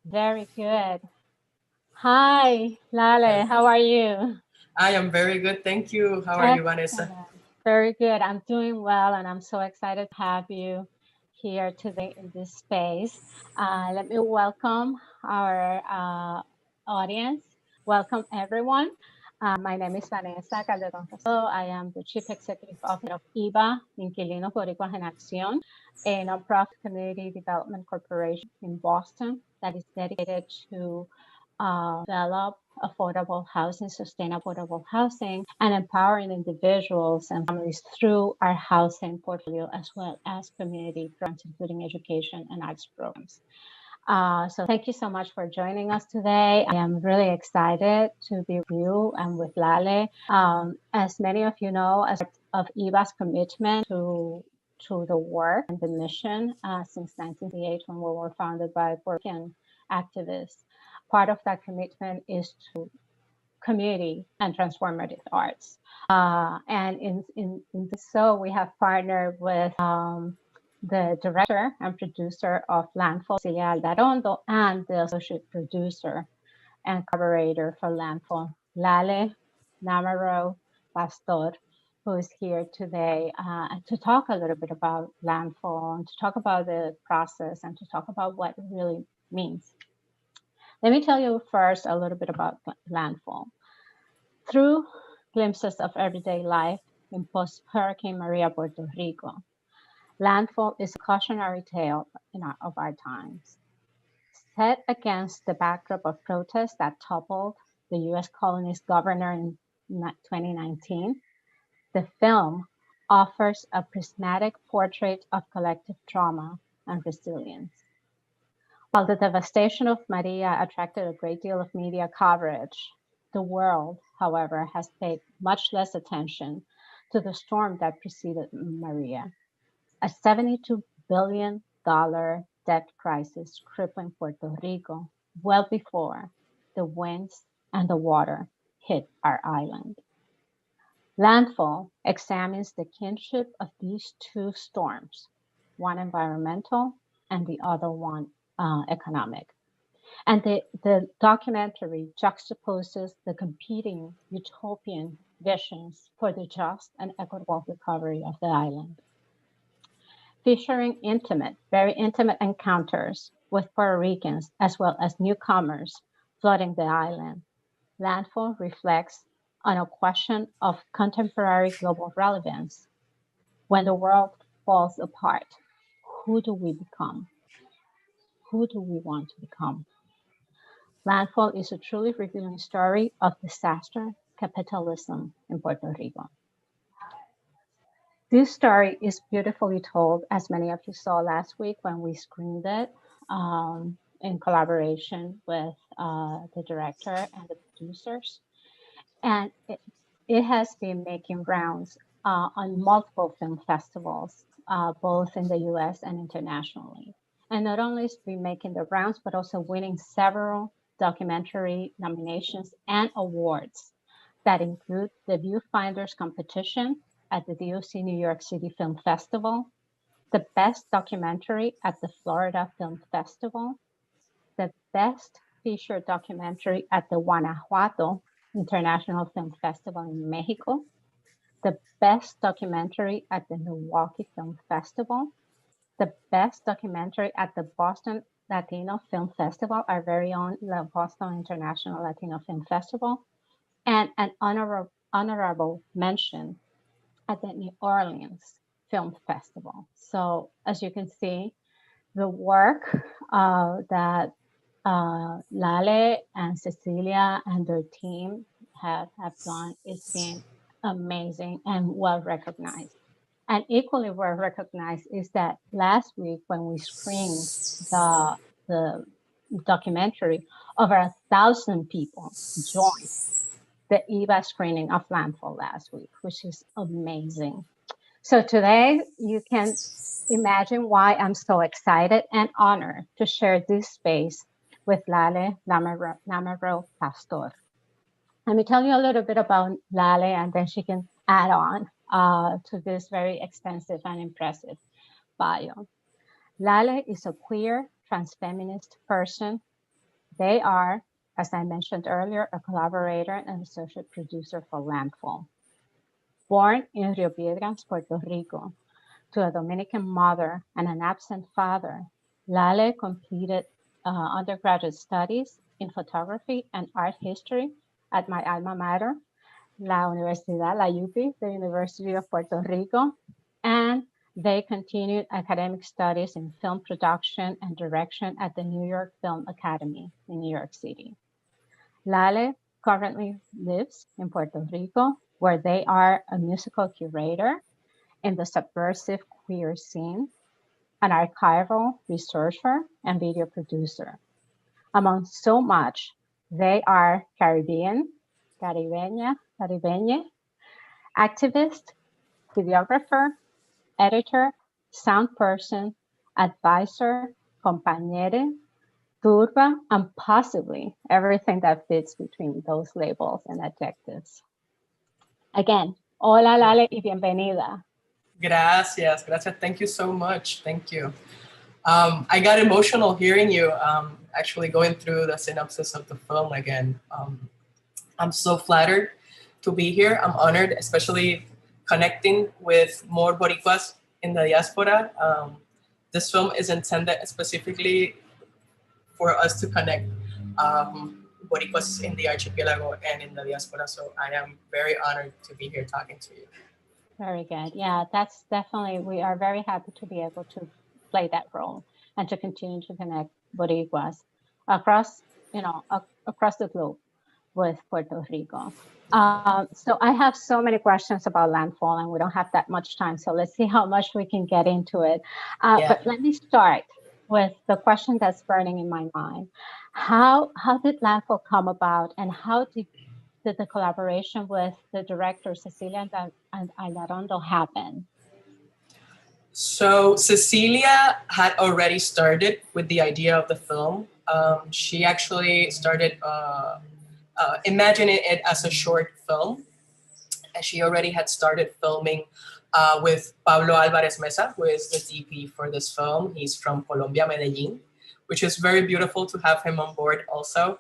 Very good. Hi, Lale. How are you? I am very good. Thank you. How are you, Vanessa? Excellent. Very good. I'm doing well, and I'm so excited to have you here today in this space. Let me welcome our audience. Welcome, everyone. My name is Vanessa Calderón-Rosado. I am the Chief Executive Officer of IBA, Inquilinos Boricuas en Acción, a nonprofit community development corporation in Boston that is dedicated to develop affordable housing, sustainable housing, and empowering individuals and families through our housing portfolio, as well as community programs, including education and arts programs. So thank you so much for joining us today. I am really excited to be with you and with Lale. As many of you know, as part of IBA's commitment to the work and the mission since 1968, when we were founded by Puerto Rican activists, part of that commitment is to community and transformative arts. And in this, so we have partnered with the director and producer of LANDFALL, Lale Namerrow, and the associate producer and collaborator for LANDFALL, Lale Namerrow Pastor, who is here today to talk a little bit about LANDFALL and to talk about the process and to talk about what it really means. Let me tell you first a little bit about LANDFALL. Through glimpses of everyday life in post-Hurricane Maria Puerto Rico, LANDFALL is a cautionary tale of our times. Set against the backdrop of protests that toppled the U.S. colony's governor in 2019, the film offers a prismatic portrait of collective trauma and resilience. While the devastation of Maria attracted a great deal of media coverage, the world, however, has paid much less attention to the storm that preceded Maria. A $72 billion debt crisis crippling Puerto Rico well before the winds and the water hit our island. LANDFALL examines the kinship of these two storms, one environmental and the other one economic. And the documentary juxtaposes the competing utopian visions for the just and equitable recovery of the island. Featuring very intimate encounters with Puerto Ricans as well as newcomers flooding the island, LANDFALL reflects on a question of contemporary global relevance. When the world falls apart, who do we become? Who do we want to become? LANDFALL is a truly revealing story of disaster capitalism in Puerto Rico. This story is beautifully told, as many of you saw last week when we screened it in collaboration with the director and the producers. And it has been making rounds on multiple film festivals, both in the US and internationally. And not only has it been making the rounds, but also winning several documentary nominations and awards that include the Viewfinders competition at the DOC New York City Film Festival, the Best Documentary at the Florida Film Festival, the Best Feature Documentary at the Guanajuato International Film Festival in Mexico, the Best Documentary at the Milwaukee Film Festival, the Best Documentary at the Boston Latino Film Festival, our very own Boston International Latino Film Festival, and an honorable mention at the New Orleans Film Festival. So as you can see, the work that Lale and Cecilia and their team have done is been amazing and well recognized. And equally well recognized is that last week when we screened the documentary, over 1,000 people joined the IBA screening of LANDFALL last week, which is amazing. So today you can imagine why I'm so excited and honored to share this space with Lale Namerrow Pastor. Let me tell you a little bit about Lale, and then she can add on to this very extensive and impressive bio. Lale is a queer, transfeminist person They are, as I mentioned earlier, a collaborator and associate producer for LANDFALL. Born in Rio Piedras, Puerto Rico, to a Dominican mother and an absent father, Lale completed undergraduate studies in photography and art history at my alma mater, La Universidad, la UPI, the University of Puerto Rico, and they continued academic studies in film production and direction at the New York Film Academy in New York City. Lale currently lives in Puerto Rico, where they are a musical curator in the subversive queer scene, an archival researcher, and video producer. Among so much, they are Caribeña, activist, videographer, editor, sound person, advisor, compañere, turba, and possibly everything that fits between those labels and adjectives. Again, hola Lale y bienvenida. Gracias. Thank you so much. Thank you. I got emotional hearing you actually going through the synopsis of the film again. I'm so flattered to be here. I'm honored, especially connecting with more Boricuas in the diaspora. This film is intended specifically for us to connect Boricuas in the archipelago and in the diaspora. So I am very honored to be here talking to you. Very good. Yeah, that's definitely, we are very happy to be able to play that role and to continue to connect Boricuas across, across the globe with Puerto Rico. So I have so many questions about LANDFALL, and we don't have that much time. So let's see how much we can get into it. But let me start with the question that's burning in my mind. How did LANDFALL come about, and how did the collaboration with the director Cecilia and Aldarondo happen? So Cecilia had already started with the idea of the film. She actually started imagining it as a short film. And she already had started filming with Pablo Álvarez Mesa, who is the DP for this film. He's from Colombia, Medellin, which is very beautiful to have him on board also.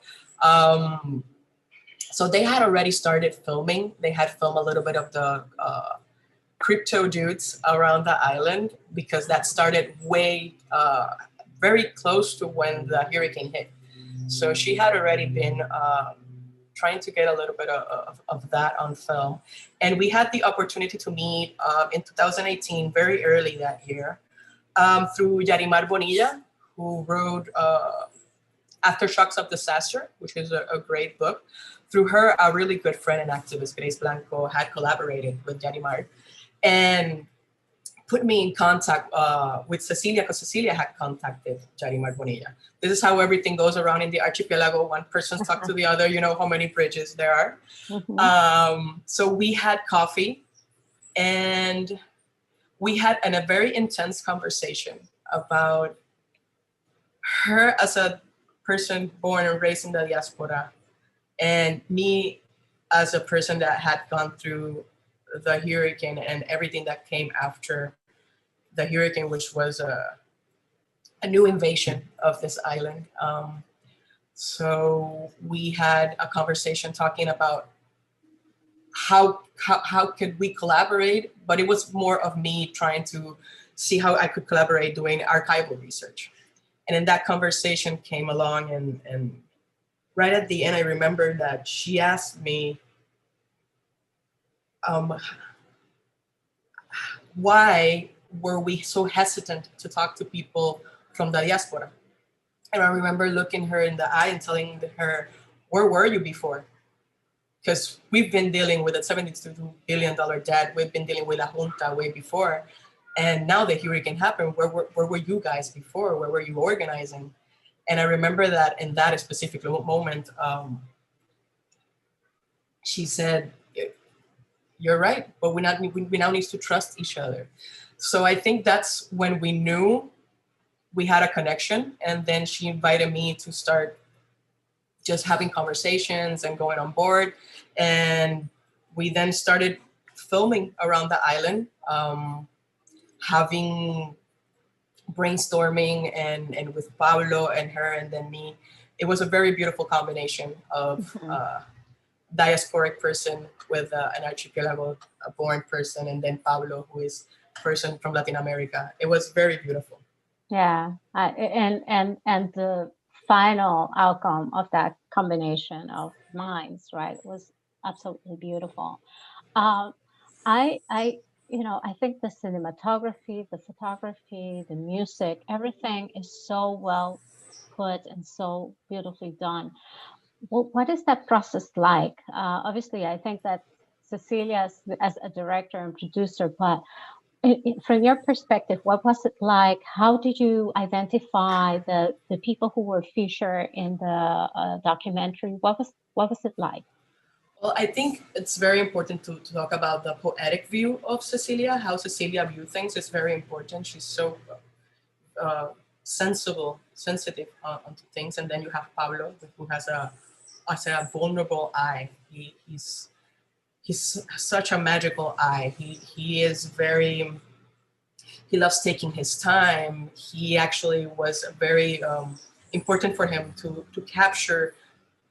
So they had already started filming. They had filmed a little bit of the crypto dudes around the island, because that started way very close to when the hurricane hit. So she had already been trying to get a little bit of that on film. And we had the opportunity to meet in 2018, very early that year, through Yarimar Bonilla, who wrote Aftershocks of Disaster, which is a great book. Through her, a really good friend and activist, Grace Blanco, had collaborated with Yarimar and put me in contact with Cecilia, because Cecilia had contacted Yarimar Bonilla. This is how everything goes around in the archipelago. One person's talk to the other, you know how many bridges there are. Mm-hmm. So we had coffee, and we had a very intense conversation about her as a person born and raised in the diaspora, and me as a person that had gone through the hurricane and everything that came after the hurricane, which was a new invasion of this island. So we had a conversation talking about how could we collaborate, but it was more of me trying to see how I could collaborate doing archival research. And then that conversation came along, and right at the end, I remember that she asked me, why were we so hesitant to talk to people from the diaspora? And I remember looking her in the eye and telling her, where were you before? Because we've been dealing with a $72 billion debt. We've been dealing with a junta way before. And now the hurricane happened. Where were you guys before? Where were you organizing? And I remember that in that specific moment, she said, you're right, but we now need to trust each other. So I think that's when we knew we had a connection. And then she invited me to start just having conversations and going on board. And we then started filming around the island, having brainstorming and with Pablo and her and then me it was a very beautiful combination of diasporic person with an archipelago born person, and then Pablo, who is a person from Latin America. It was very beautiful. Yeah, and the final outcome of that combination of minds, right, was absolutely beautiful. I I think the cinematography, the photography, the music, everything is so well put and so beautifully done. What is that process like? Obviously, I think that Cecilia as a director and producer, but from your perspective, what was it like? How did you identify the people who were featured in the documentary? What was it like? Well, I think it's very important to talk about the poetic view of Cecilia, how Cecilia views things is very important. She's so sensitive onto things. And then you have Pablo, who has a vulnerable eye. He's such a magical eye. He is very, he loves taking his time. He actually was very important for him to capture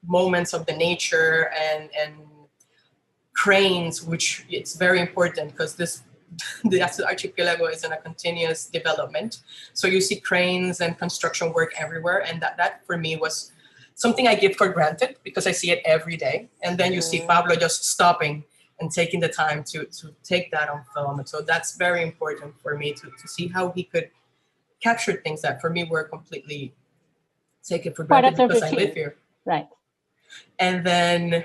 moments of the nature and cranes, which it's very important because the archipelago is in a continuous development. So you see cranes and construction work everywhere. And that for me was something I give for granted because I see it every day. And then you see Pablo just stopping and taking the time to take that on film. And so that's very important for me to see how he could capture things that for me were completely taken for granted because I live here. Right. And then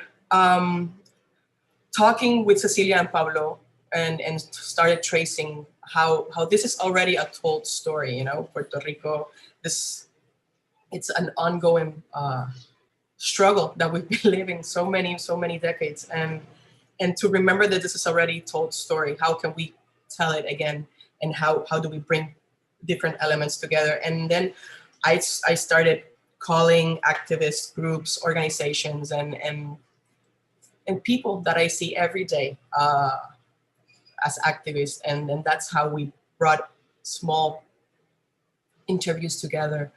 talking with Cecilia and Pablo and started tracing how this is already a told story, Puerto Rico, it's an ongoing struggle that we've been living so many decades. And to remember that this is already told story, how can we tell it again? And how do we bring different elements together? And then I started calling activist groups, organizations, and people that I see every day as activists. And then that's how we brought small interviews together.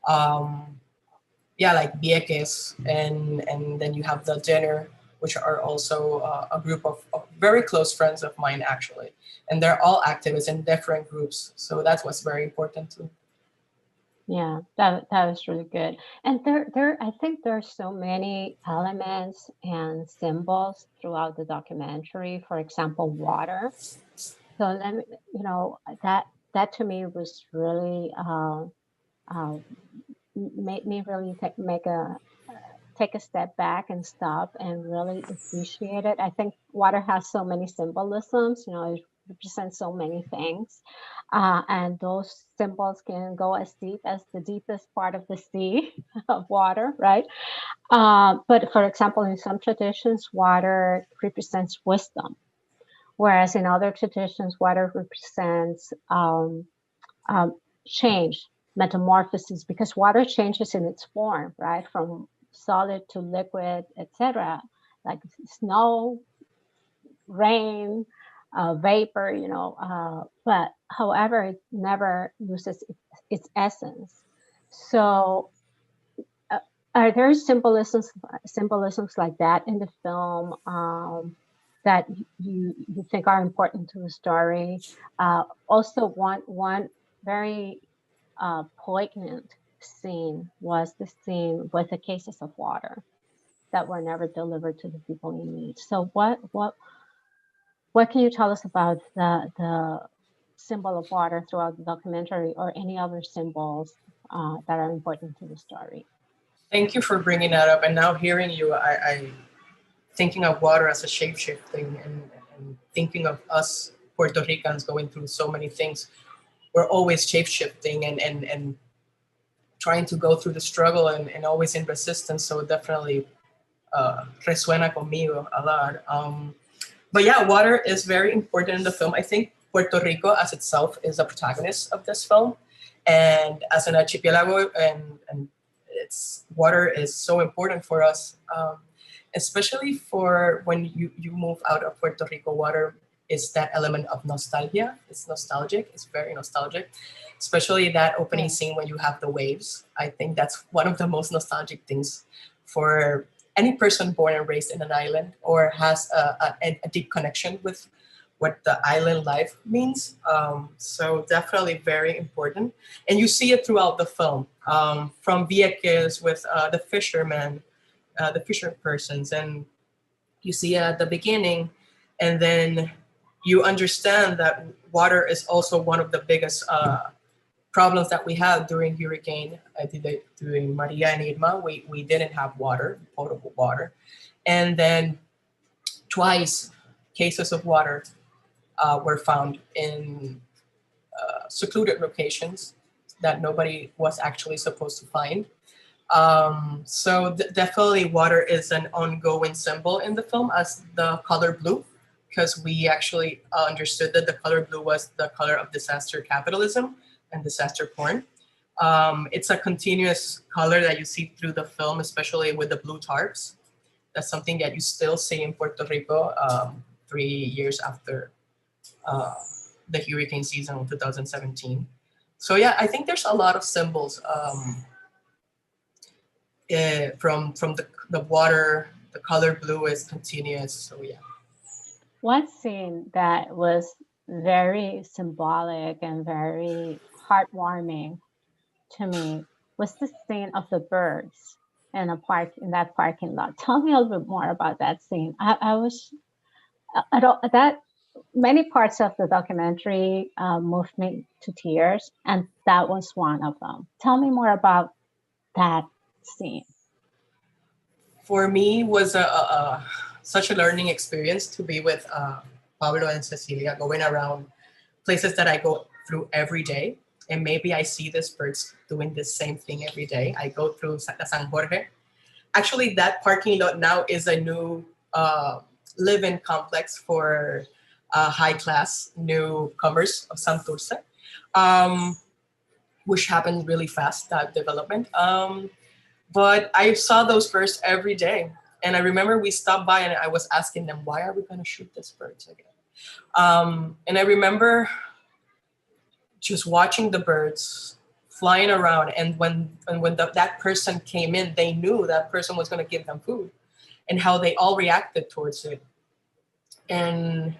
Like Vieques, and then you have the dinner, which are also a group of very close friends of mine, actually. And they're all activists in different groups. So that's what's very important too. Yeah, that was really good. And there I think there's so many elements and symbols throughout the documentary. For example, water. So let me, that to me was really made me really take a step back and stop and really appreciate it. I think water has so many symbolisms, it represents so many things. And those symbols can go as deep as the deepest part of the sea of water, right? But for example, in some traditions, water represents wisdom, whereas in other traditions, water represents change, metamorphosis, because water changes in its form, right? From solid to liquid, etc. Like snow, rain, vapor, but however, it never loses its essence. So are there symbolisms like that in the film that you think are important to the story? Also, one very poignant scene was the scene with the cases of water that were never delivered to the people in need. So what can you tell us about the symbol of water throughout the documentary, or any other symbols that are important to the story? Thank you for bringing that up. And now hearing you, I thinking of water as a shape-shifting and thinking of us Puerto Ricans going through so many things. We're always shape-shifting and trying to go through the struggle and always in resistance. So definitely resuena conmigo a lot. But yeah, water is very important in the film. I think Puerto Rico as itself is a protagonist of this film. And as an archipelago, and its water is so important for us, especially for when you move out of Puerto Rico. Water is that element of nostalgia. It's nostalgic. It's very nostalgic, especially that opening scene when you have the waves. I think that's one of the most nostalgic things for any person born and raised in an island or has a deep connection with what the island life means. So definitely very important. And you see it throughout the film, from Vieques with the fishermen, the fisher persons, and you see it at the beginning, and then you understand that water is also one of the biggest problems that we had during hurricane. During Maria and Irma, we didn't have water, potable water. And then twice cases of water were found in secluded locations that nobody was actually supposed to find. So definitely water is an ongoing symbol in the film as the color blue, because we actually understood that the color blue was the color of disaster capitalism and disaster porn. It's a continuous color that you see through the film, especially with the blue tarps. That's something that you still see in Puerto Rico 3 years after the hurricane season of 2017. So yeah, I think there's a lot of symbols from the water. The color blue is continuous. So yeah. One scene that was very symbolic and very heartwarming to me was the scene of the birds in that parking lot. Tell me a little bit more about that scene. That many parts of the documentary moved me to tears, and that was one of them. Tell me more about that scene. For me, was such a learning experience to be with Pablo and Cecilia, going around places that I go through every day. And maybe I see these birds doing the same thing every day. I go through San Jorge. Actually, that parking lot now is a new live-in complex for high-class newcomers of Santurce, which happened really fast, that development. But I saw those birds every day. And I remember we stopped by and I was asking them, why are we going to shoot these birds again? And I remember just watching the birds flying around. And when that person came in, they knew that person was going to give them food, and how they all reacted towards it. And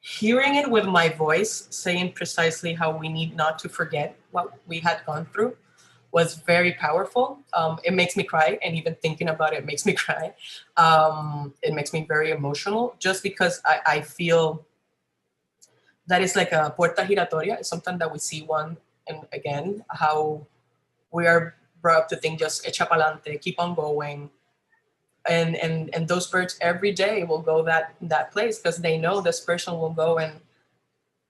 hearing it with my voice, saying precisely how we need not to forget what we had gone through, was very powerful. It makes me cry, and even thinking about it makes me cry. It makes me very emotional, just because I feel that is like a puerta giratoria. It's something that we see one and again, how we are brought up to think just echa pa'lante, keep on going. And those birds every day will go that place because they know this person will go and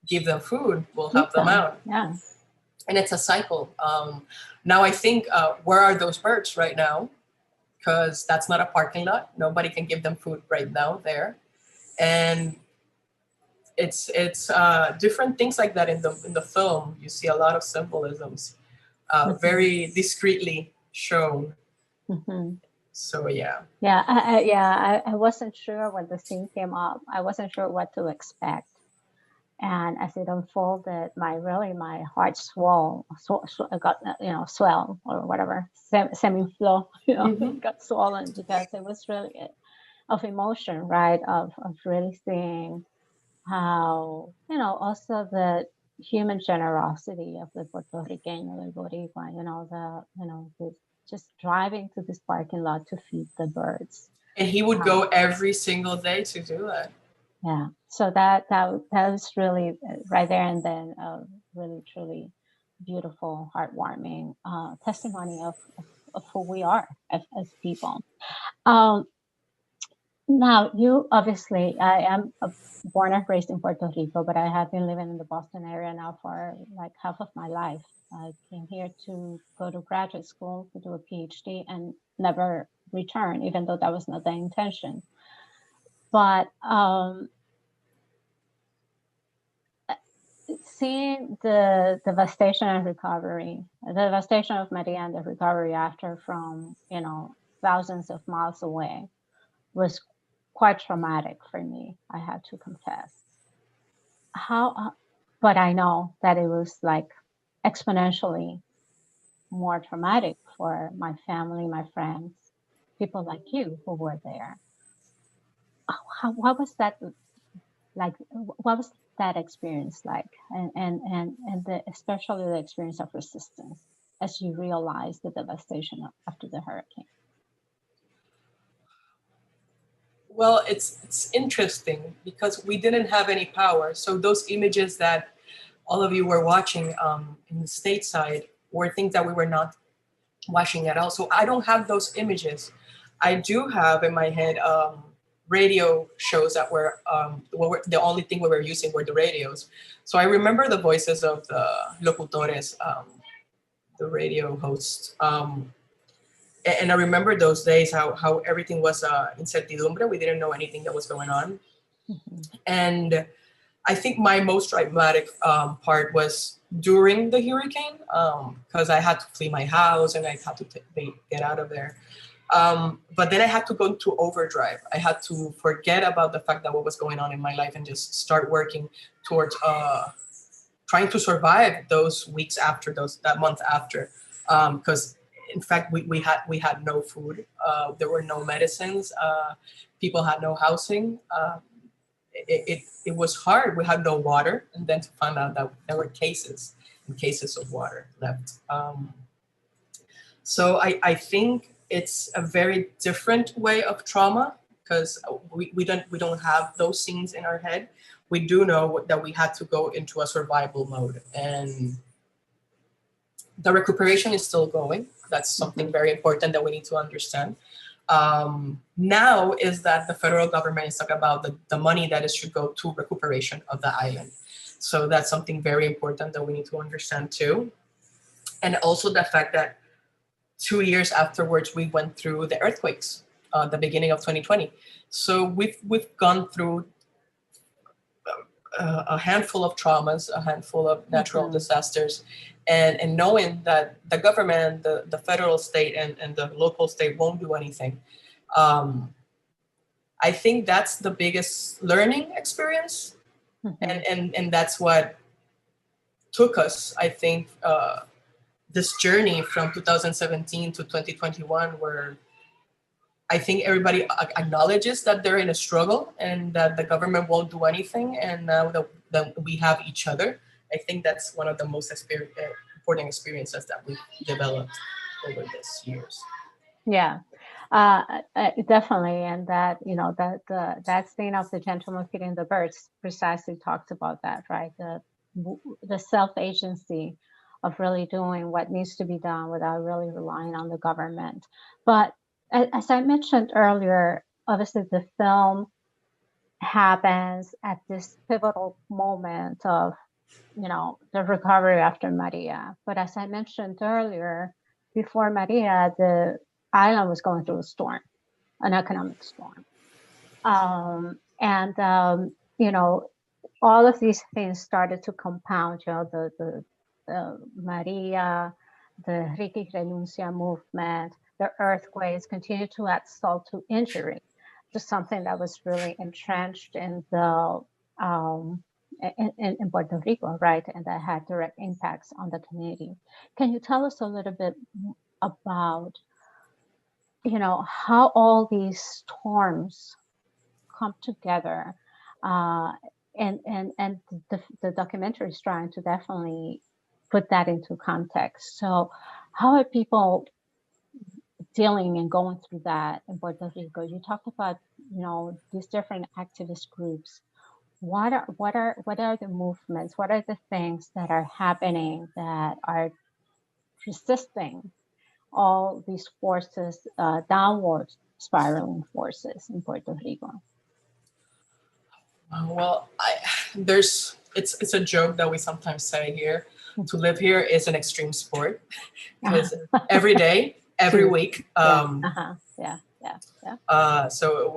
give them food, will help them out. Yeah. And it's a cycle. Now I think, where are those birds right now? Because that's not a parking lot. Nobody can give them food right now there. And it's different things like that in the film. You see a lot of symbolisms, very discreetly shown. Mm-hmm. So yeah. Yeah, I wasn't sure when the scene came up. I wasn't sure what to expect. And as it unfolded, my heart swelled, got, swell or whatever, semi-flow, Mm-hmm. got swollen, because it was really of emotion, right? Of really seeing how, also the human generosity of the Puerto Rican, the Boricua, the just driving to this parking lot to feed the birds. And he would go every single day to do that. Yeah, so that was really right there and then a really truly beautiful, heartwarming testimony of who we are as people. Now, you obviously, I am born and raised in Puerto Rico, but I have been living in the Boston area now for like half of my life. I came here to go to graduate school to do a PhD and never return, even though that was not the intention. But seeing the devastation and recovery, the devastation of Maria and the recovery after from, thousands of miles away was quite traumatic for me, I had to confess. But I know that it was like exponentially more traumatic for my family, my friends, people like you who were there. What was that like? What was that experience like? And especially the experience of resistance as you realized the devastation after the hurricane. Well, it's interesting because we didn't have any power. So those images that all of you were watching in the stateside were things that we were not watching at all. So I don't have those images. I do have in my head radio shows that were the only thing we were using were the radios. So I remember the voices of the locutores, the radio hosts. And I remember those days, how everything was incertidumbre. We didn't know anything that was going on. Mm-hmm. And I think my most traumatic part was during the hurricane, because I had to flee my house and I had to get out of there. But then I had to go into overdrive. I had to forget about the fact that what was going on in my life and just start working towards trying to survive those weeks after, that month after. Because in fact, we had no food. There were no medicines. People had no housing. It was hard. We had no water, and then to find out that there were cases of water left. So I think it's a very different way of trauma because we don't have those scenes in our head. We do know that we had to go into a survival mode, and the recuperation is still going. That's something very important that we need to understand. Now is that the federal government is talking about the money that should go to recuperation of the island. So that's something very important that we need to understand too. And also the fact that 2 years afterwards, we went through the earthquakes, the beginning of 2020. So we've gone through a handful of traumas, a handful of natural disasters, and knowing that the government, the federal state and the local state won't do anything. I think that's the biggest learning experience. And that's what took us, I think, this journey from 2017 to 2021, where I think everybody acknowledges that they're in a struggle and that the government won't do anything. And now that we have each other, I think that's one of the most important experiences that we've developed over these years. Yeah, definitely. And that, that scene of the gentleman feeding the birds precisely talks about that, right? The self-agency of really doing what needs to be done without really relying on the government. But as I mentioned earlier, obviously the film happens at this pivotal moment of, the recovery after Maria. But as I mentioned earlier, before Maria, the island was going through a storm, an economic storm. All of these things started to compound, the Maria, the Ricky Renuncia movement, the earthquakes continued to add salt to injury, to something that was really entrenched in the in Puerto Rico, right? And that had direct impacts on the community. Can you tell us a little bit about, how all these storms come together? And the documentary is trying to definitely put that into context. So how are people dealing and going through that in Puerto Rico? You talked about, these different activist groups. What are the movements? What are the things that are happening that are resisting all these forces, downward spiraling forces in Puerto Rico? Well, it's a joke that we sometimes say here. To live here is an extreme sport because every day, every week. So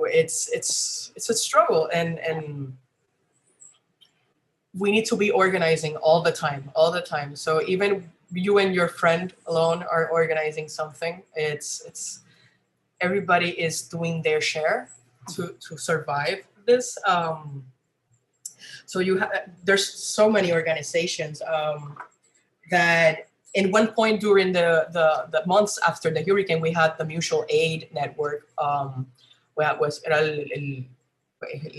it's a struggle, and we need to be organizing all the time. So even you and your friend alone are organizing something. It's everybody is doing their share. to survive this. So there's so many organizations that in one point during the months after the hurricane, we had the mutual aid network. Era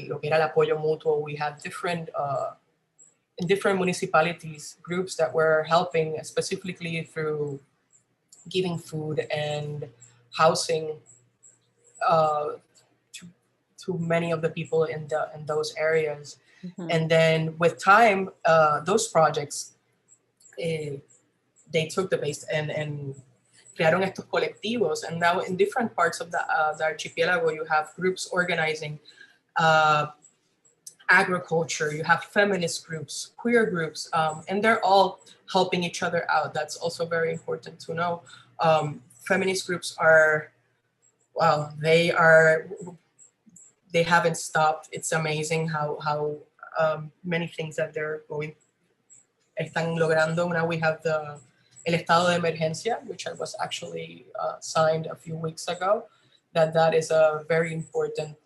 lo que era el apoyo mutuo. We had different in different municipalities groups that were helping specifically through giving food and housing to many of the people in those areas. Mm-hmm. And then with time, those projects, they took the base and crearon estos colectivos. And now in different parts of the archipelago, you have groups organizing agriculture, you have feminist groups, queer groups, and they're all helping each other out. That's also very important to know. Feminist groups are, wow, they haven't stopped. It's amazing how many things that they're están logrando. Now we have el estado de emergencia, which was actually signed a few weeks ago. That is a very important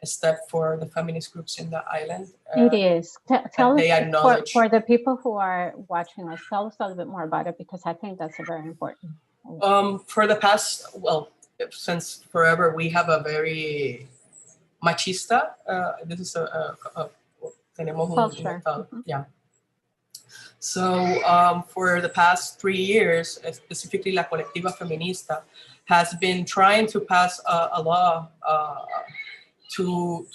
step for the feminist groups in the island. It is. Tell they us, acknowledge. For the people who are watching us, tell us a little bit more about it, because I think that's a very important. For the past, well, since forever, we have a very machista. This is tenemos culture. Yeah. So for the past 3 years, specifically La Colectiva Feminista has been trying to pass a law to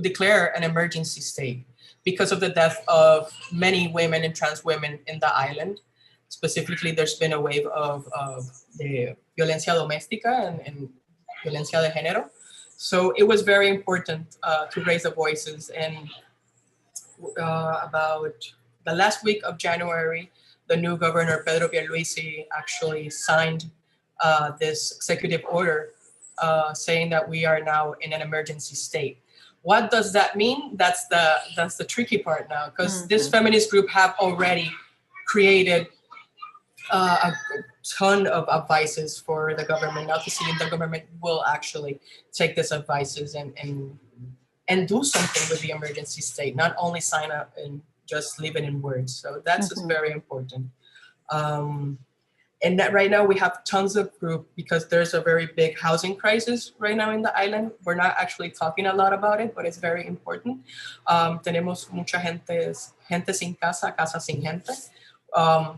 declare an emergency state because of the death of many women and trans women in the island. Specifically, there's been a wave of the violencia doméstica and violencia de género. So it was very important to raise the voices. And about the last week of January, the new governor, Pedro Pierluisi, actually signed this executive order saying that we are now in an emergency state. What does that mean? That's the tricky part now, because this feminist group have already created a ton of advices for the government, now to see if the government will actually take these advices and do something with the emergency state, not only sign up and just leave it in words. So that's just very important. And that right now we have tons of group because there's a very big housing crisis right now in the island. We're not actually talking a lot about it, but it's very important. Tenemos mucha gente sin casa, casa sin gente.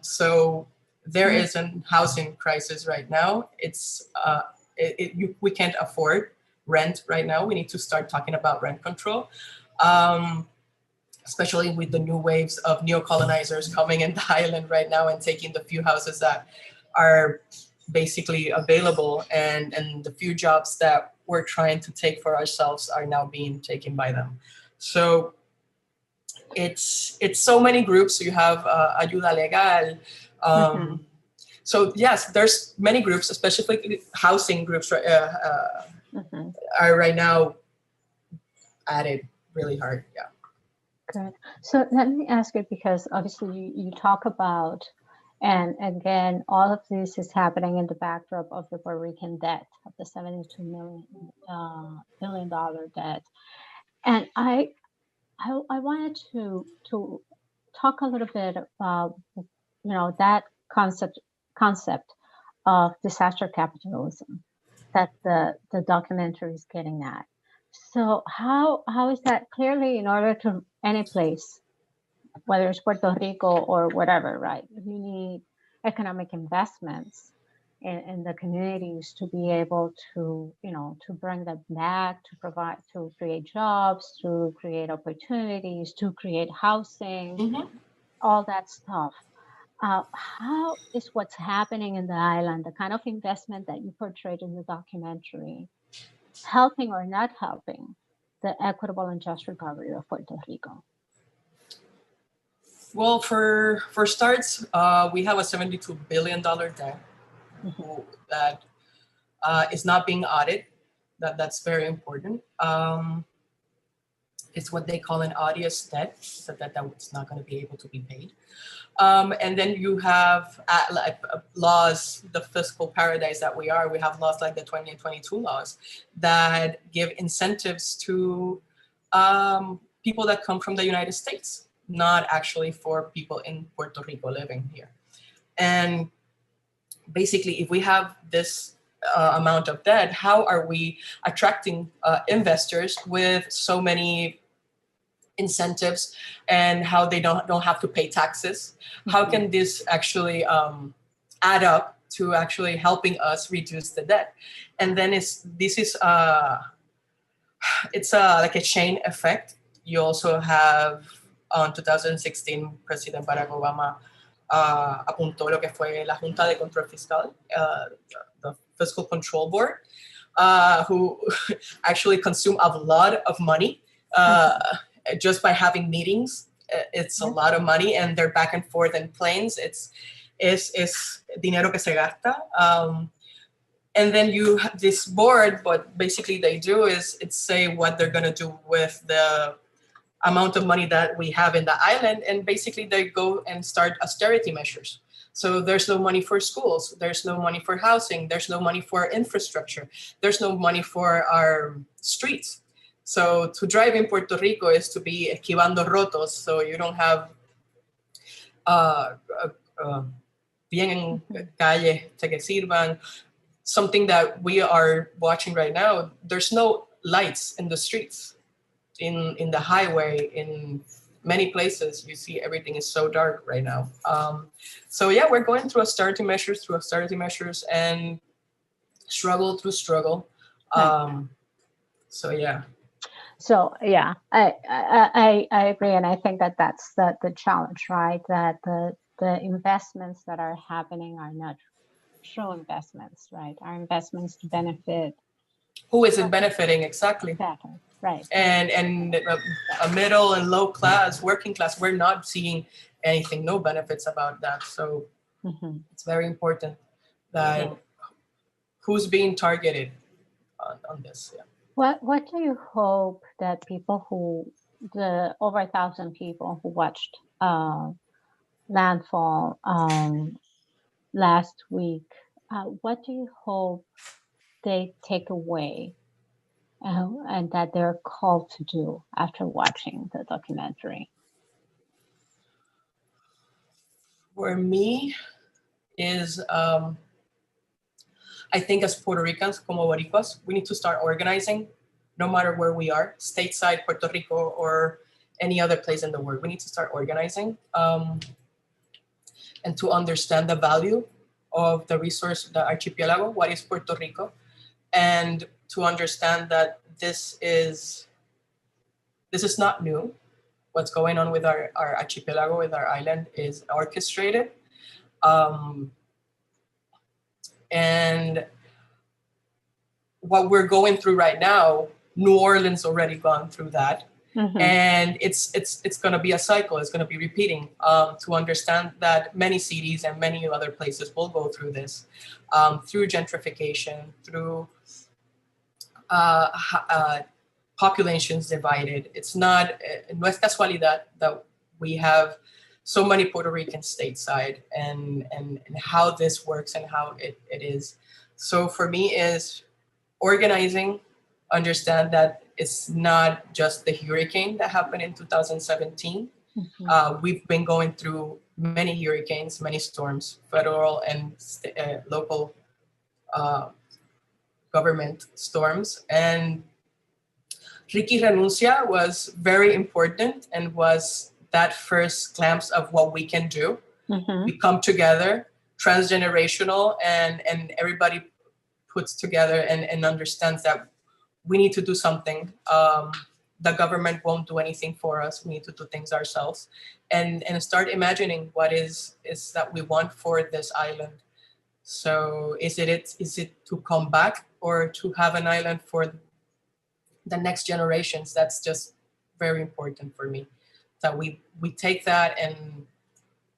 So there is a housing crisis right now. It's we can't afford rent right now. We need to start talking about rent control. Especially with the new waves of neo-colonizers coming in the island right now and taking the few houses that are basically available, and the few jobs that we're trying to take for ourselves are now being taken by them. So it's so many groups. You have Ayuda Legal. So yes, there's many groups, especially housing groups are right now at it really hard. Yeah. Good. So let me ask you, because obviously you talk about, and again, all of this is happening in the backdrop of the Puerto Rican debt, of the $72 billion debt. And I wanted to talk a little bit about, that concept of disaster capitalism that the documentary is getting at. So how is that? Clearly, in order to any place, whether it's Puerto Rico or whatever, right? You need economic investments in the communities to be able to, to bring them back, to provide, to create jobs, to create opportunities, to create housing, all that stuff. How is what's happening in the island, the kind of investment that you portrayed in the documentary, helping or not helping the equitable and just recovery of Puerto Rico? Well, for starts, we have a $72 billion debt that is not being audited. That's very important. It's what they call an odious debt, so that's not going to be able to be paid. And then you have laws, the fiscal paradise that we are. We have laws like the 2022 laws that give incentives to people that come from the United States, not actually for people in Puerto Rico living here. And basically, if we have this amount of debt, how are we attracting investors with so many incentives, and how they don't have to pay taxes? How can this actually add up to actually helping us reduce the debt? And then it's like a chain effect. You also have on 2016, President Barack Obama apuntó lo que fue la Junta de Control Fiscal, the Fiscal Control Board, who actually consume a lot of money just by having meetings. It's a lot of money, and they're back and forth in planes. Es dinero que se gasta. And then you have this board, what basically they do is it's say what they're going to do with the amount of money that we have in the island, and basically they go and start austerity measures. So there's no money for schools, there's no money for housing, there's no money for infrastructure, there's no money for our streets. So to drive in Puerto Rico is to be esquivando rotos, so you don't have bien en calle que sirvan. Something that we are watching right now, there's no lights in the streets. In the highway, in many places, you see everything is so dark right now. So yeah, we're going through austerity measures and struggle through struggle. So yeah. So yeah, I agree, and I think that that's the challenge, right? That the investments that are happening are not true investments, right? Are investments to benefit. Who is it benefiting exactly? Exactly. Right. And a middle and low class, working class, we're not seeing anything, no benefits about that. So it's very important that who's being targeted on this. Yeah. What do you hope that the over 1,000 people who watched Landfall last week, what do you hope they take away and that they're called to do after watching the documentary? For me is, I think as Puerto Ricans, como Boricuas, we need to start organizing no matter where we are, stateside, Puerto Rico, or any other place in the world. We need to start organizing and to understand the value of the resource, the archipelago, what is Puerto Rico, and to understand that this is not new. What's going on with our archipelago, with our island, is orchestrated. And what we're going through right now, New Orleans already gone through that. And it's going to be a cycle. It's going to be repeating, to understand that many cities and many other places will go through this, through gentrification, through populations divided. It's not, no es casualidad that we have so many Puerto Ricans stateside, and how this works and how it is. So for me is organizing, understand that it's not just the hurricane that happened in 2017. We've been going through many hurricanes, many storms, federal and local government storms. And Ricky Renuncia was very important and was that first glimpse of what we can do. We come together, transgenerational, and everybody puts together and understands that we need to do something. The government won't do anything for us. We need to do things ourselves, and start imagining what is that we want for this island. So is it to come back, or to have an island for the next generations? That's just very important for me, that we take that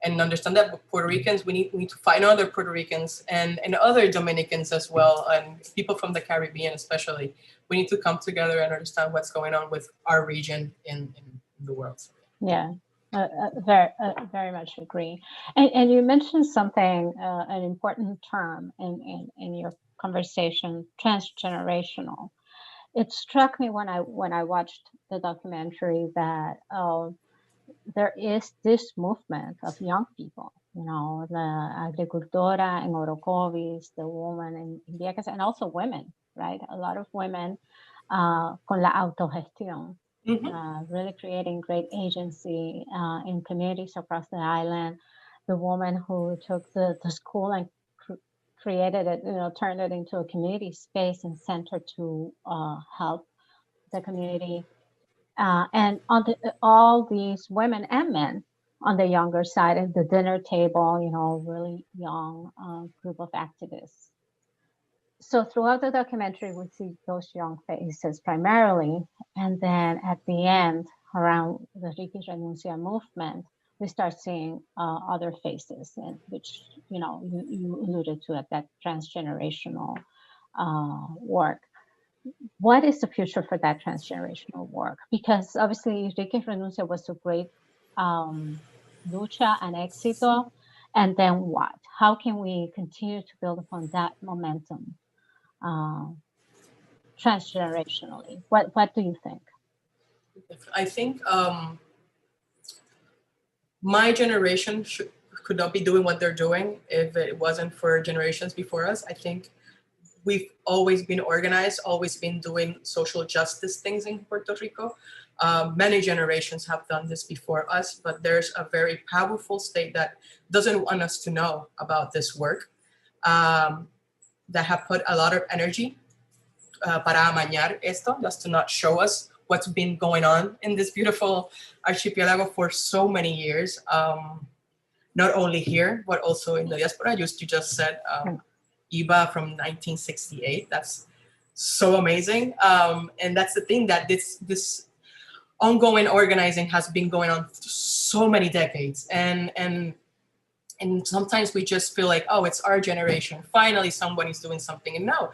and understand that Puerto Ricans, we need to find other Puerto Ricans and other Dominicans as well, and people from the Caribbean especially. We need to come together and understand what's going on with our region in the world. Yeah, very much agree. And you mentioned something, an important term in your conversation, transgenerational. It struck me when I watched the documentary that there is this movement of young people, you know, the agricultora in Orocovis, the woman in Vieques, and also women, right? A lot of women con la autogestión, really creating great agency in communities across the island. The woman who took the school and created it, you know, turned it into a community space and center to help the community. And on all these women and men on the younger side of the dinner table, you know, really young group of activists. So throughout the documentary, we see those young faces primarily. And then at the end, around the Ricky Renuncia movement, we start seeing other faces, and which, you know, you alluded to at that transgenerational work. What is the future for that transgenerational work? Because obviously Enrique Renuncia was a great lucha and éxito. And then what? How can we continue to build upon that momentum transgenerationally? What do you think? I think my generation could not be doing what they're doing if it wasn't for generations before us. I think we've always been organized, always been doing social justice things in Puerto Rico. Many generations have done this before us, but there's a very powerful state that doesn't want us to know about this work, that have put a lot of energy para amañar esto, just to not show us what's been going on in this beautiful archipelago for so many years. Not only here, but also in the diaspora. You just said IBA from 1968. That's so amazing. And that's the thing, that this ongoing organizing has been going on for so many decades. And sometimes we just feel like, oh, it's our generation. Finally, somebody's doing something. And no,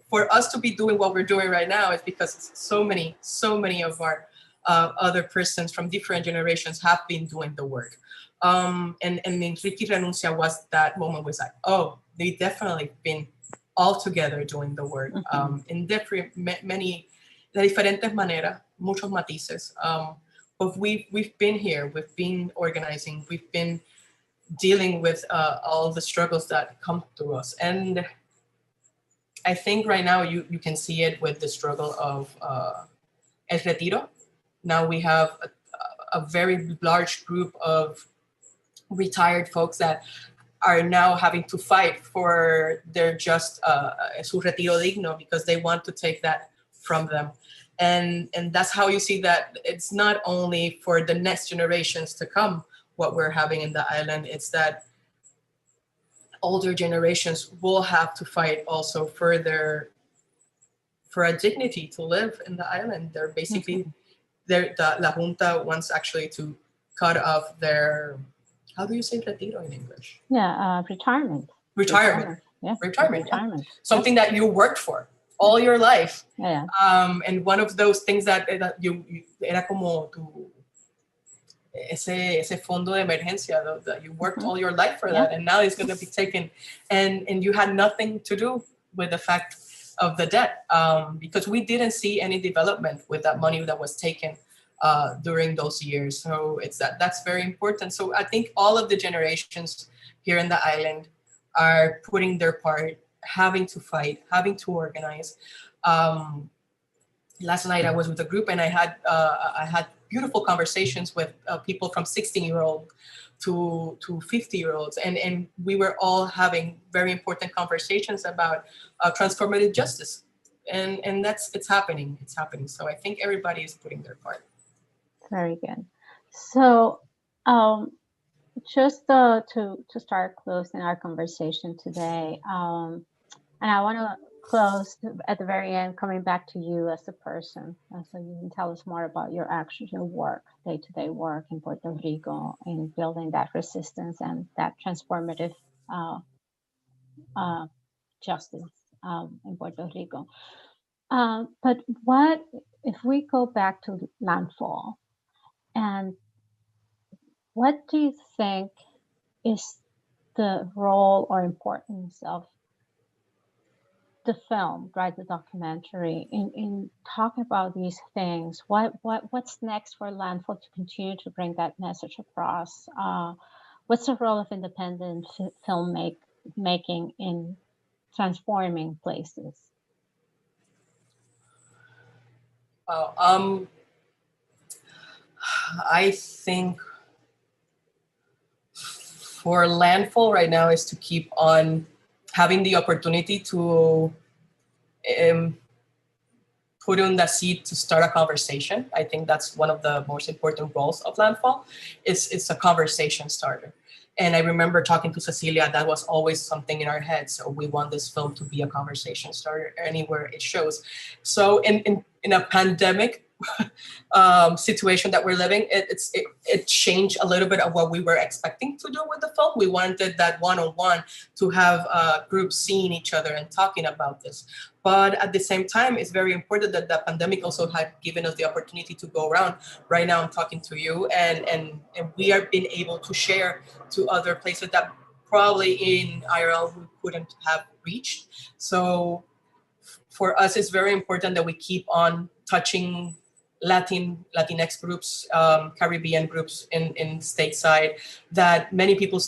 for us to be doing what we're doing right now is because so many of our other persons from different generations have been doing the work. And Enrique Renuncia was that moment, was like, oh, they definitely been all together doing the work in different, many, de diferentes maneras, muchos matices. But we've been here, we've been organizing, we've been dealing with all the struggles that come to us. And I think right now you can see it with the struggle of El Retiro. Now we have a very large group of retired folks that are now having to fight for their just su retiro digno, because they want to take that from them. And that's how you see that it's not only for the next generations to come what we're having in the island, it's that older generations will have to fight also for a dignity to live in the island. They're basically, La Junta wants actually to cut off their, how do you say retiro in English? Yeah, retirement. Yeah. Retirement. Something that you worked for all your life. Yeah. And one of those things that you era como tu ese fondo de emergencia that you worked all your life for that, and now it's going to be taken, and you had nothing to do with the fact of the debt, because we didn't see any development with that money that was taken during those years. So that's very important. So I think all of the generations here in the island are putting their part, having to fight, having to organize. Last night I was with a group, and I had beautiful conversations with people from 16-year-old to 50-year-olds, and we were all having very important conversations about transformative justice, and it's happening. So I think everybody is putting their part. Very good. So just to start closing our conversation today, and I want to close at the very end, coming back to you as a person. So you can tell us more about your actions, your work, day-to-day work in Puerto Rico in building that resistance and that transformative justice in Puerto Rico. But what if we go back to LANDFALL, and what do you think is the role or importance of the film, right, the documentary, in talking about these things? What's next for LANDFALL to continue to bring that message across? What's the role of independent filmmaking in transforming places? I think for LANDFALL right now is to keep on having the opportunity to put on the seat to start a conversation. I think that's one of the most important roles of LANDFALL. It's a conversation starter. And I remember talking to Cecilia, that was always something in our heads. So we want this film to be a conversation starter anywhere it shows. So in a pandemic situation that we're living, it changed a little bit of what we were expecting to do with the film. We wanted that one-on-one to have groups seeing each other and talking about this. But at the same time, it's very important that the pandemic also had given us the opportunity to go around. Right now, I'm talking to you, and we are being able to share to other places that probably in IRL we couldn't have reached. So for us, it's very important that we keep on touching Latinx groups, Caribbean groups in stateside, that many people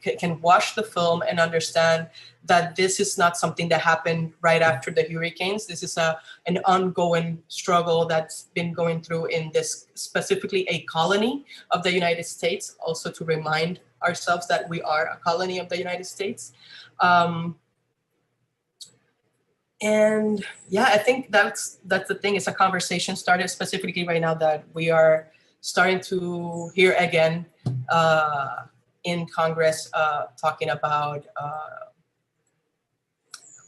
can watch the film and understand that this is not something that happened right after the hurricanes. This is an ongoing struggle that's been going through in this, specifically a colony of the United States, also to remind ourselves that we are a colony of the United States. And yeah, I think that's the thing. It's a conversation started specifically right now that we are starting to hear again in Congress talking about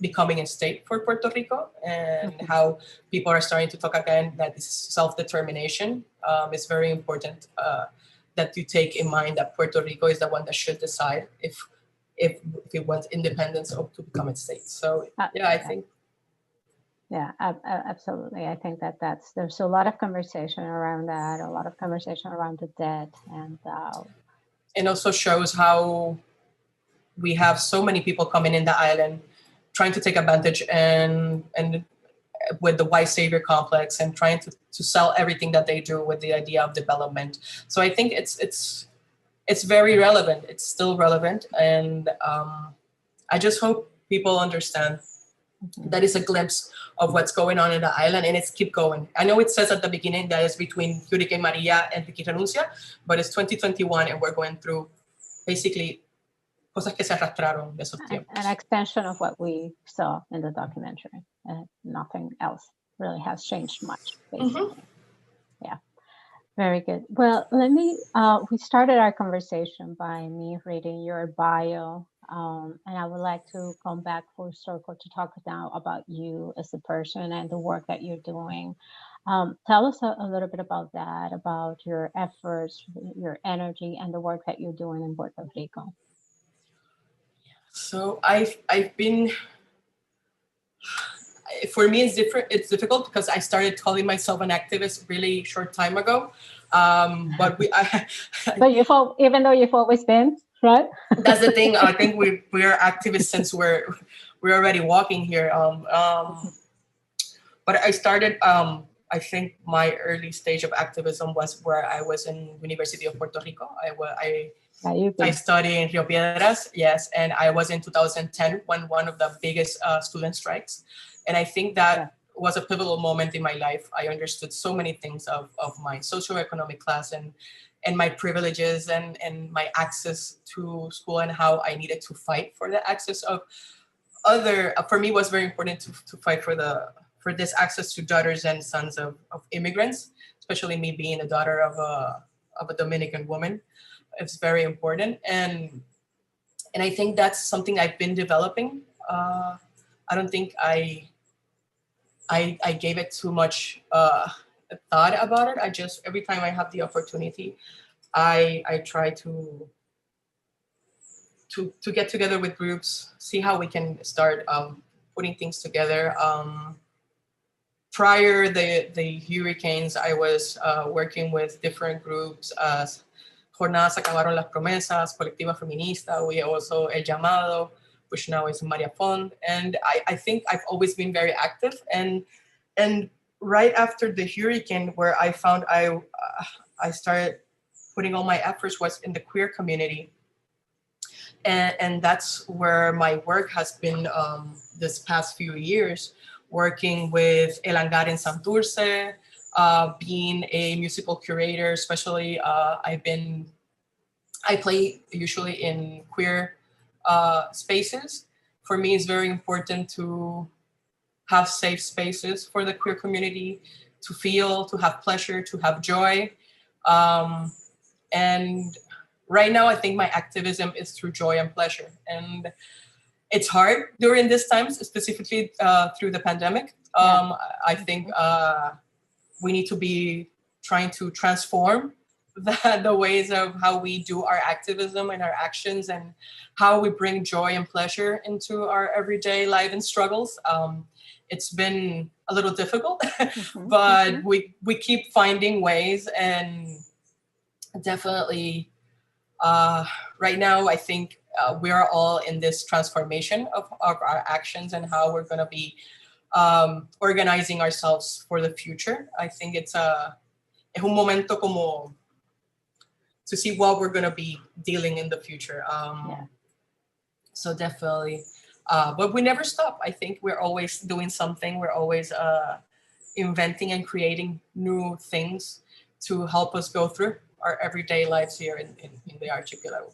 becoming a state for Puerto Rico, and how people are starting to talk again that this self-determination is very important, that you take in mind that Puerto Rico is the one that should decide if it wants independence or to become a state. So yeah, I think. Yeah, absolutely. I think there's a lot of conversation around that, a lot of conversation around the debt, and also shows how we have so many people coming in the island trying to take advantage and with the white savior complex and trying to sell everything that they do with the idea of development. So I think it's very relevant. It's still relevant, and I just hope people understand that is a glimpse of what's going on in the island, and it's keep going. I know it says at the beginning that it's between Hurricane Maria and Ricky Renuncia, but it's 2021 and we're going through basically cosas que se arrastraron de esos tiempos. An extension of what we saw in the documentary. Nothing else really has changed much, basically. Yeah, very good. Well, we started our conversation by me reading your bio. And I would like to come back full circle to talk now about you as a person and the work that you're doing. Tell us a little bit about that, about your efforts, your energy, and the work that you're doing in Puerto Rico. So I've been, for me it's difficult because I started calling myself an activist really short time ago. But even though you've always been, right? That's the thing. I think we're activists since we're already walking here. But I started. I think my early stage of activism was where I was in University of Puerto Rico. I studied in Rio Piedras, yes, and I was in 2010 when one of the biggest student strikes, and I think that was a pivotal moment in my life. I understood so many things of my socioeconomic class and my privileges and my access to school and how I needed to fight for the access of other. For me, it was very important to fight for this access to daughters and sons of immigrants, especially me being a daughter of a Dominican woman. It's very important, and I think that's something I've been developing I don't think I gave it too much thought about it. I just, every time I have the opportunity, I try to get together with groups, see how we can start putting things together. Prior the hurricanes, I was working with different groups as Jornadas Acabaron las Promesas, Colectiva Feminista, we also El Llamado, which now is Maria Font. And I think I've always been very active. And right after the hurricane, where I found I started putting all my efforts was in the queer community. And that's where my work has been this past few years, working with El Hangar in Santurce, being a musical curator, especially I play usually in queer spaces. For me, it's very important to have safe spaces for the queer community, to feel, to have pleasure, to have joy. And right now, I think my activism is through joy and pleasure. And it's hard during these times, specifically through the pandemic. I think we need to be trying to transform the ways of how we do our activism and our actions, and how we bring joy and pleasure into our everyday life and struggles. It's been a little difficult, but we keep finding ways, and definitely right now I think we are all in this transformation of our actions and how we're going to be organizing ourselves for the future. I think es un momento como to see what we're going to be dealing in the future. So definitely, but we never stop. I think we're always doing something. We're always inventing and creating new things to help us go through our everyday lives here in the archipelago.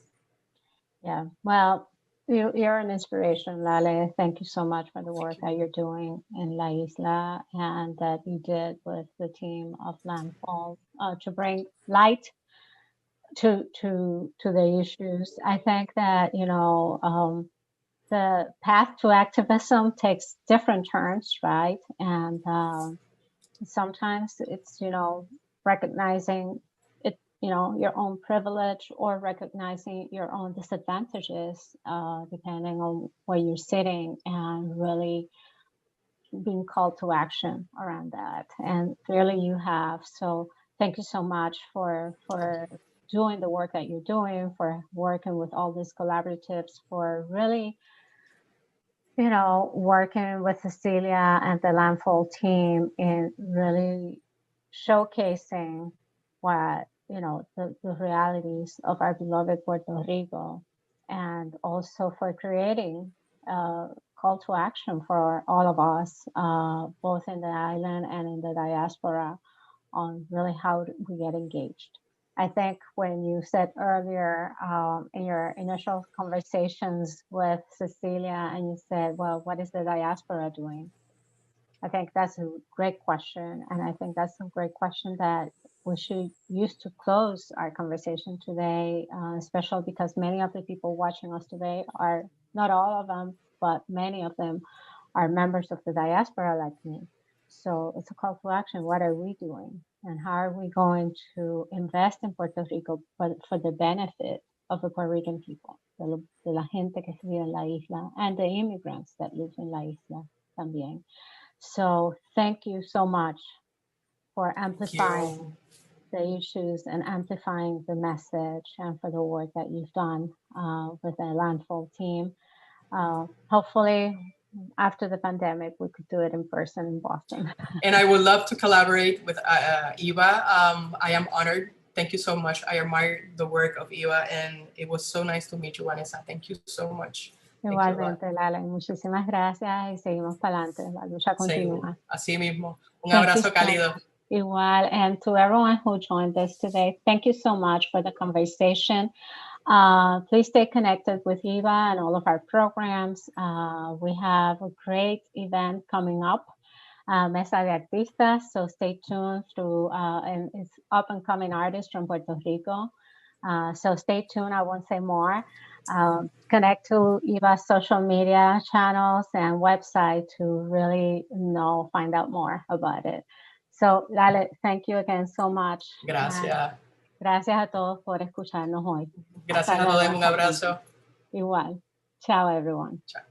Yeah, well, you're an inspiration, Lale. Thank you so much for the work that you're doing in La Isla and that you did with the team of LANDFALL to bring light to the issues. I think that, the path to activism takes different turns, right? And sometimes it's, recognizing it, your own privilege, or recognizing your own disadvantages, depending on where you're sitting, and really being called to action around that. And clearly you have. So thank you so much for doing the work that you're doing, for working with all these collaboratives, for really, working with Cecilia and the LANDFALL team in really showcasing what, the realities of our beloved Puerto Rico, and also for creating a call to action for all of us, both in the island and in the diaspora, on really how we get engaged. I think when you said earlier in your initial conversations with Cecilia, and you said, well, what is the diaspora doing? I think that's a great question. And I think that's a great question that we should use to close our conversation today, especially because many of the people watching us today are, not all of them, but many of them are members of the diaspora like me. So it's a call to action. What are we doing? And how are we going to invest in Puerto Rico for the benefit of the Puerto Rican people, de la gente que vive en la isla, and the immigrants that live in la isla también. So thank you so much for amplifying the issues and amplifying the message, and for the work that you've done with the LANDFALL team. Hopefully, after the pandemic, we could do it in person in Boston. And I would love to collaborate with IBA. I am honored. Thank you so much. I admire the work of IBA, and it was so nice to meet you, Vanessa. Thank you so much. Igualmente, Lale, muchísimas gracias y seguimos para adelante. La lucha continúa. Así mismo. Un abrazo cálido. Igual, and to everyone who joined us today, thank you so much for the conversation. Please stay connected with IBA and all of our programs. We have a great event coming up, Mesa de Artistas, so stay tuned through, and it's up and coming artists from Puerto Rico. So stay tuned. I won't say more. Connect to IBA's social media channels and website to really find out more about it. So, Lale, thank you again so much. Gracias. Gracias a todos por escucharnos hoy. Gracias a todos. Un abrazo. Igual. Ciao, everyone. Chao.